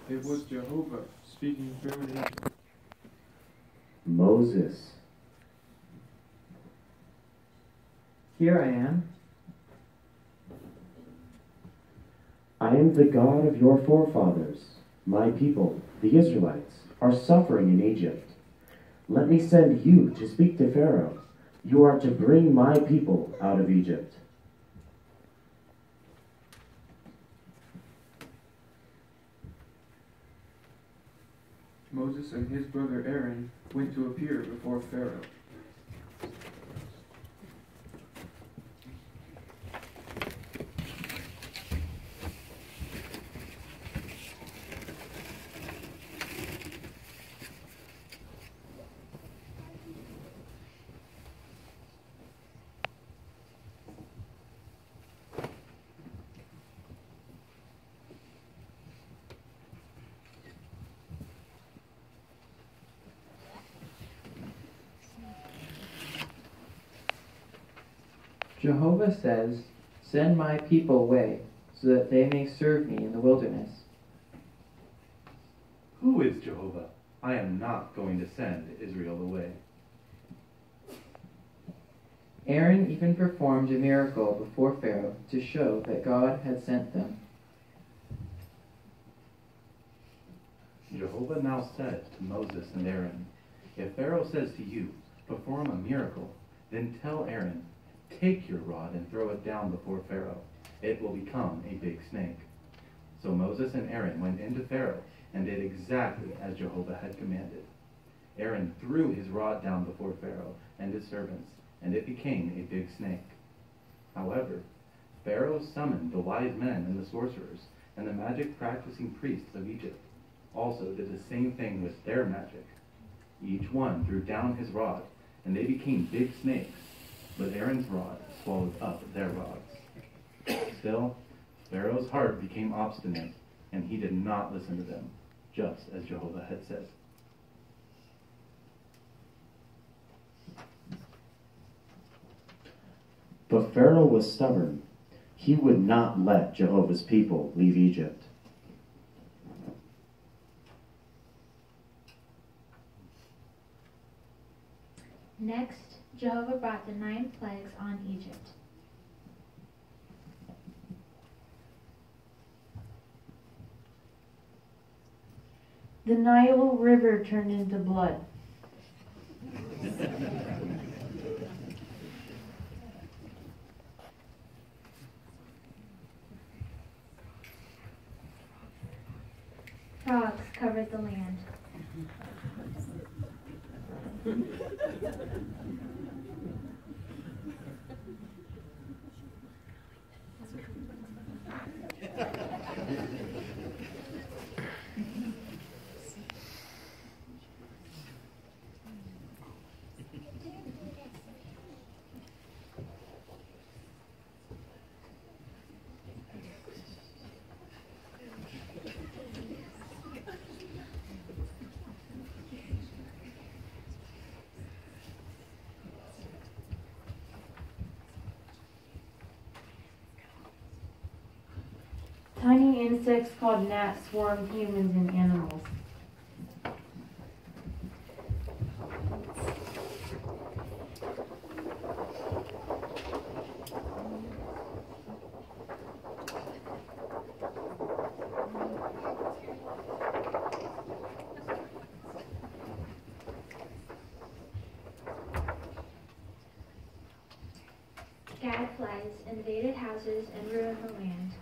It was Jehovah speaking through an angel. Moses. Here I am. I am the God of your forefathers. My people, the Israelites, are suffering in Egypt. Let me send you to speak to Pharaoh. You are to bring my people out of Egypt. Moses and his brother Aaron went to appear before Pharaoh. Jehovah says, "Send my people away, so that they may serve me in the wilderness." Who is Jehovah? I am not going to send Israel away. Aaron even performed a miracle before Pharaoh to show that God had sent them. Jehovah now said to Moses and Aaron, "If Pharaoh says to you, 'Perform a miracle,' then tell Aaron, 'Take your rod and throw it down before Pharaoh. It will become a big snake.'" So Moses and Aaron went into Pharaoh and did exactly as Jehovah had commanded. Aaron threw his rod down before Pharaoh and his servants, and it became a big snake. However, Pharaoh summoned the wise men and the sorcerers and the magic-practicing priests of Egypt. Also did the same thing with their magic. Each one threw down his rod, and they became big snakes, but Aaron's rod swallowed up their rods. Still, Pharaoh's heart became obstinate, and he did not listen to them, just as Jehovah had said. But Pharaoh was stubborn. He would not let Jehovah's people leave Egypt. Next, Jehovah brought the 9 plagues on Egypt. The Nile River turned into blood. Frogs covered the land. Tiny insects called gnats swarmed humans and animals. Gadflies invaded houses and ruined the land.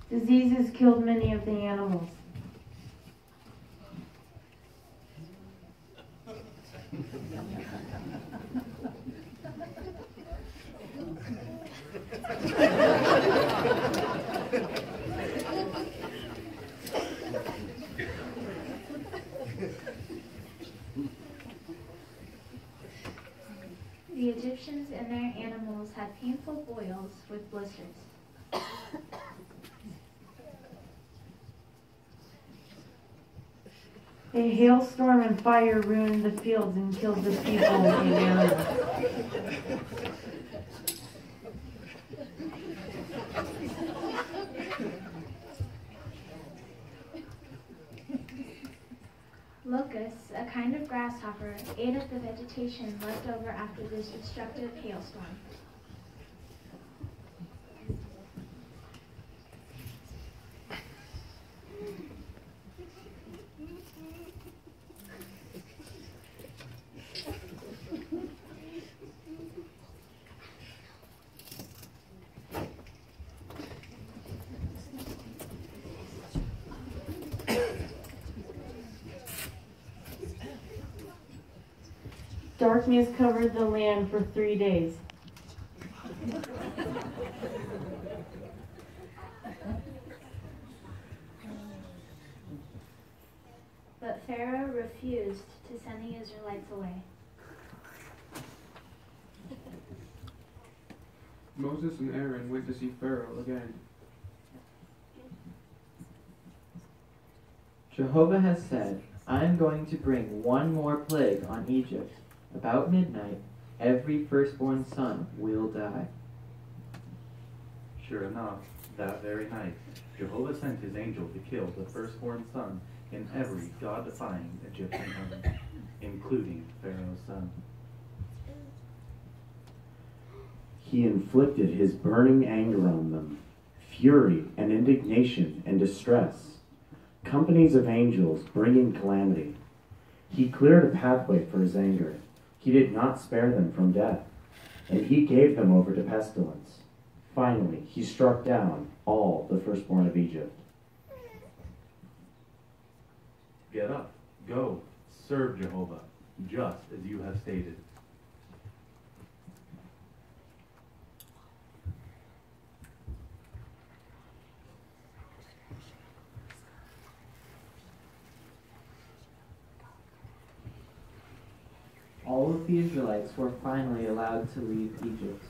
Diseases killed many of the animals. The Egyptians and their animals had painful boils with blisters. A hailstorm and fire ruined the fields and killed the people and animals. Locusts, a kind of grasshopper, ate up the vegetation left over after this destructive hailstorm. Darkness covered the land for 3 days. But Pharaoh refused to send the Israelites away. Moses and Aaron went to see Pharaoh again. Jehovah has said, I am going to bring one more plague on Egypt. About midnight, every firstborn son will die. Sure enough, that very night, Jehovah sent his angel to kill the firstborn son in every God-defying Egyptian home, including Pharaoh's son. He inflicted his burning anger on them, fury and indignation and distress, companies of angels bringing calamity. He cleared a pathway for his anger. He did not spare them from death, and he gave them over to pestilence. Finally, he struck down all the firstborn of Egypt. Get up, go, serve Jehovah, just as you have stated. All of the Israelites were finally allowed to leave Egypt.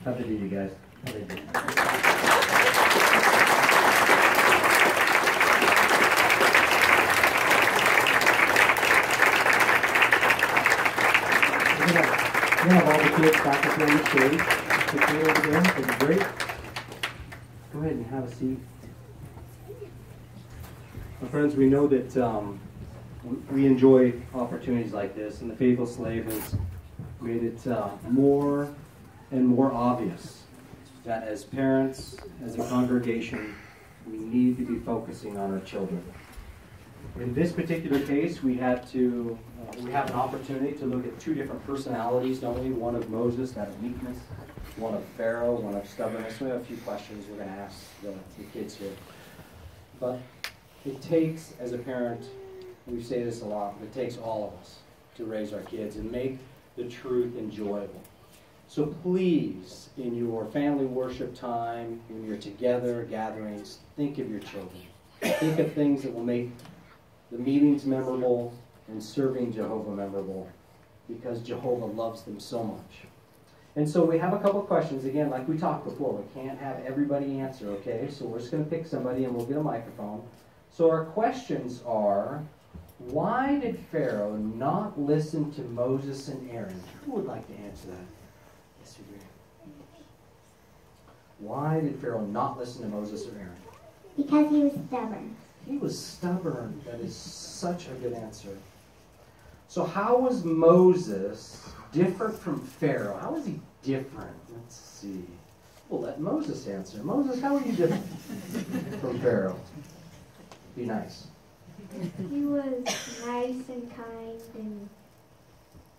How'd they do, you guys? How'd they do? We're gonna have all the kids back up there on the stage. Take care over there. It'll be great. Go ahead and have a seat. My friends, we know that we enjoy opportunities like this, and the Faithful Slave has made it more and more obvious that as parents, as a congregation, we need to be focusing on our children. In this particular case, we have an opportunity to look at two different personalities, not only one of Moses, that of meekness, one of Pharaoh, one of stubbornness. We have a few questions we're going to ask the kids here. But it takes, as a parent, we say this a lot, but it takes all of us to raise our kids and make the truth enjoyable. So please, in your family worship time, when you're together, gatherings, think of your children. Think of things that will make the meetings memorable and serving Jehovah memorable, because Jehovah loves them so much. And so we have a couple questions. Again, like we talked before, we can't have everybody answer, okay? So we're just going to pick somebody and we'll get a microphone. So our questions are, why did Pharaoh not listen to Moses and Aaron? Who would like to answer that? Yes, you do. Why did Pharaoh not listen to Moses or Aaron? Because he was stubborn. He was stubborn. That is such a good answer. So how was Moses different from Pharaoh? How was he different? Let's see. We'll let Moses answer. Moses, how are you different from Pharaoh? Be nice. He was nice and kind and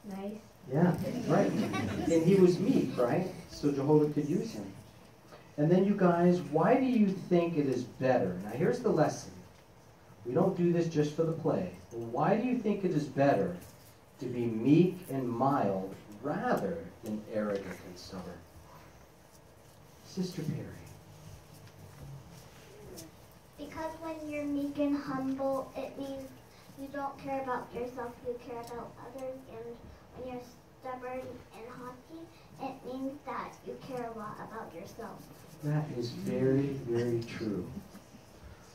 nice. Yeah, right. And he was meek, right? So Jehovah could use him. And then you guys, why do you think it is better? Now here's the lesson. We don't do this just for the play. But why do you think it is better to be meek and mild rather than arrogant and stubborn. Sister Perry. Because when you're meek and humble, it means you don't care about yourself, you care about others. And when you're stubborn and haughty, it means that you care a lot about yourself. That is very, very true.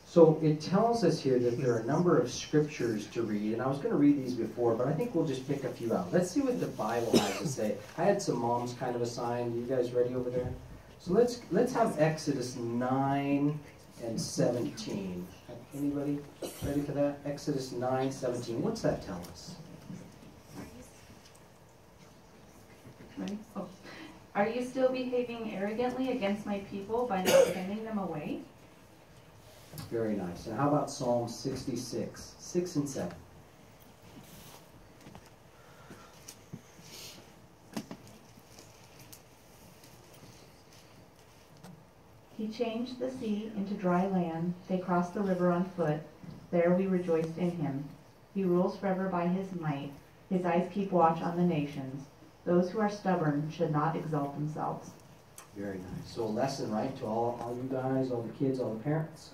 So it tells us here that there are a number of scriptures to read, and I was going to read these before, but I think we'll just pick a few out. Let's see what the Bible has to say. I had some moms kind of assigned. You guys ready over there? So let's have Exodus 9 and 17. Anybody ready for that? Exodus 9:17. What's that tell us? Ready? Oh. Are you still behaving arrogantly against my people by not sending them away? Very nice. And how about Psalm 66, 6 and 7? He changed the sea into dry land. They crossed the river on foot. There we rejoiced in him. He rules forever by his might. His eyes keep watch on the nations. Those who are stubborn should not exalt themselves. Very nice. So a lesson, right, to all you guys, all the kids, all the parents,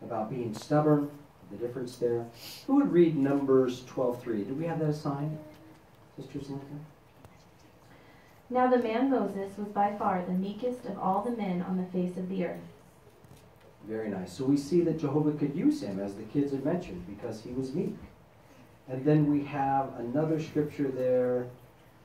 about being stubborn, the difference there. Who would read Numbers 12:3? Did we have that assigned? Sister Lincoln? Now the man Moses was by far the meekest of all the men on the face of the earth. Very nice. So we see that Jehovah could use him, as the kids had mentioned, because he was meek. And then we have another scripture there.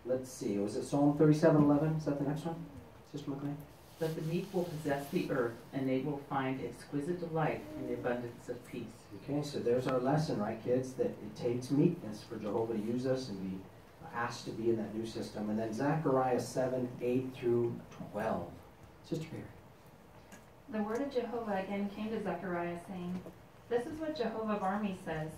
Let's see. Was it Psalm 37:11? Is that the next one? Sister McLean? But the meek will possess the earth, and they will find exquisite delight in the abundance of peace. Okay, so there's our lesson, right, kids? That it takes meekness for Jehovah to use us and be asked to be in that new system. And then Zechariah 7:8-12. Sister Perry. The word of Jehovah again came to Zechariah, saying, This is what Jehovah of armies says.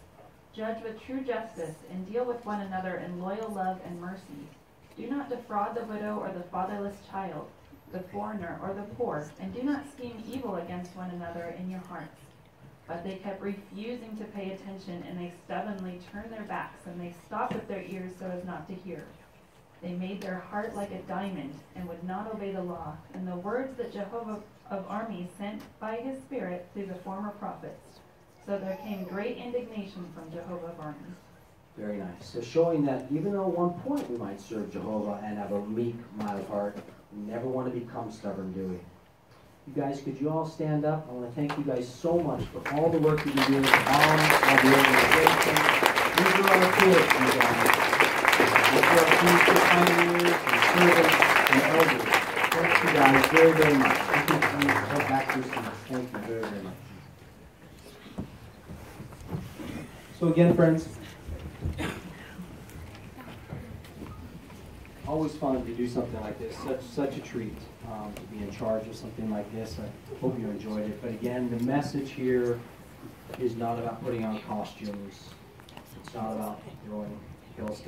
Judge with true justice and deal with one another in loyal love and mercy. Do not defraud the widow or the fatherless child, the foreigner or the poor, and do not scheme evil against one another in your hearts. But they kept refusing to pay attention, and they stubbornly turned their backs, and they stopped up their ears so as not to hear. They made their heart like a diamond, and would not obey the law, and the words that Jehovah of armies sent by his Spirit through the former prophets. So there came great indignation from Jehovah of armies. Very nice. So showing that even though at one point we might serve Jehovah and have a meek, mild heart, we never want to become stubborn, do we? You guys, could you all stand up? I want to thank you guys so much for all the work that you do, the moms, all the organization. These are our kids, you guys. These are our future pioneers and servants and elders. Thank you guys very, very much. Thank you for coming back to us. Thank you very, very much. So again, friends, always fun to do something like this. Such a treat to be in charge of something like this. I hope you enjoyed it. But again, the message here is not about putting on costumes. It's not about throwing hailstones.